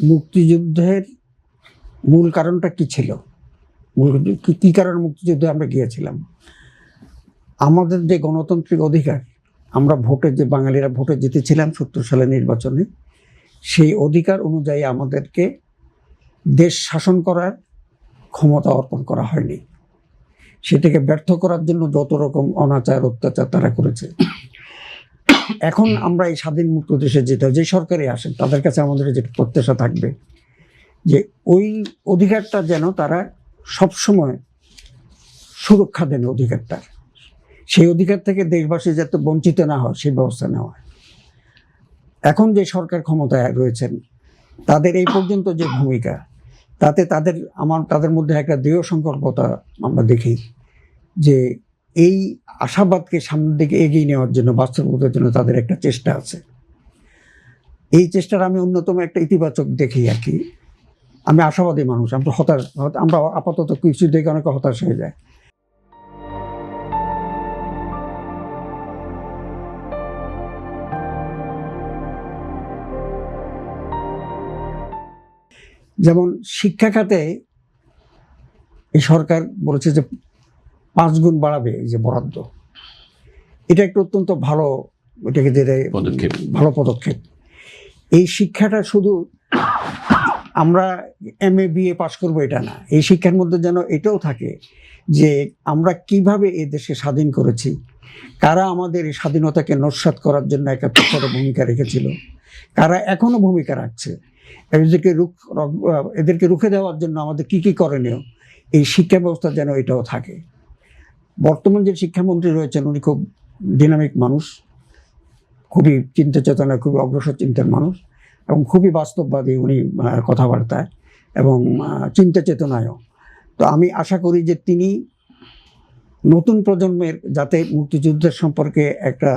মুক্তিযুদ্ধের মূল কারণটা কি ছিল, কি কারণে মুক্তিযুদ্ধে আমরা গিয়েছিলাম? আমাদের যে গণতান্ত্রিক অধিকার, আমরা ভোটে যে বাঙালিরা ভোটে জিতেছিলাম 70 সালের নির্বাচনে, সেই অধিকার অনুযায়ী আমাদেরকে দেশ শাসন করার ক্ষমতা অর্পণ করা হয়নি। সেটাকে ব্যর্থ করার জন্য যত রকম অনাচার অত্যাচার তারা করেছে। এখন আমরা এই স্বাধীন মুক্ত দেশে যেতে, যে সরকারে আসেন তাদের কাছে আমাদের যেটা প্রত্যাশা থাকবে যে ওই অধিকারটা যেন তারা সবসময় সুরক্ষা দেন, অধিকারটা, সেই অধিকার থেকে দেশবাসী যাতে বঞ্চিত না হয় সেই ব্যবস্থা নেওয়া। এখন যে সরকার ক্ষমতায় রয়েছেন তাদের এই পর্যন্ত যে ভূমিকা, তাতে তাদের মধ্যে একটা দৃঢ় সংকল্পতা আমরা দেখি যে এই আশাবাদকে সামনের দিকে এগিয়ে নেওয়ার জন্য, বাস্তবতার জন্য তাদের একটা চেষ্টা আছে। এই চেষ্টার আমি অন্যতম একটা ইতিবাচক দেখি আর কি। আমি আশাবাদী মানুষ, আমরা আপাতত কিছু দেখে অনেকে হতাশ হয়ে যায়। যেমন শিক্ষা খাতে এই সরকার বলেছে যে 5 গুণ বাড়াবে এই যে বরাদ্দ, এটা একটা অত্যন্ত ভালো, এটাকে ভালো পদক্ষেপ। এই শিক্ষাটা শুধু আমরা MA BA পাস করবো এটা না, এই শিক্ষার মধ্যে যেন এটাও থাকে যে আমরা কিভাবে এই দেশকে স্বাধীন করেছি, কারা আমাদের এই স্বাধীনতাকে নস্যাৎ করার জন্য একটা ভূমিকা রেখেছিল, কারা এখনো ভূমিকা রাখছে, এদেরকে রুখে দেওয়ার জন্য আমাদের কি কি করণীয়, এই শিক্ষা ব্যবস্থা যেন এটাও থাকে। বর্তমান যে শিক্ষামন্ত্রী রয়েছেন উনি খুব ডিনামিক মানুষ, খুবই চিন্তা চেতনা, খুবই অগ্রসর চিন্তার মানুষ এবং খুবই বাস্তববাদী উনি কথাবার্তায় এবং চিন্তা চেতনায়ও। তো আমি আশা করি যে তিনি নতুন প্রজন্মের যাতে মুক্তিযুদ্ধের সম্পর্কে একটা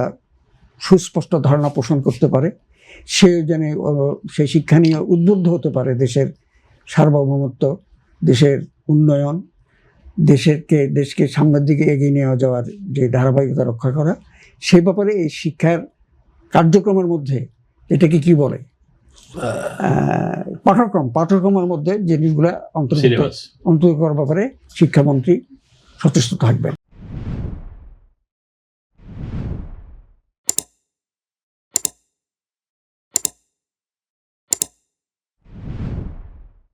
সুস্পষ্ট ধারণা পোষণ করতে পারে, সে যেন সেই শিক্ষা নিয়ে উদ্বুদ্ধ হতে পারে দেশের সার্বভৌমত্ব, দেশের উন্নয়ন, দেশকে সামনের দিকে এগিয়ে নিয়ে যাওয়ার যে ধারাবাহিকতা রক্ষা করা, সেই ব্যাপারে এই শিক্ষার কার্যক্রমের মধ্যে এটাকে কি বলে পাঠ্যক্রমের মধ্যে জিনিসগুলো অন্তর্ভুক্ত করার ব্যাপারে শিক্ষামন্ত্রী সচেষ্ট থাকবেন।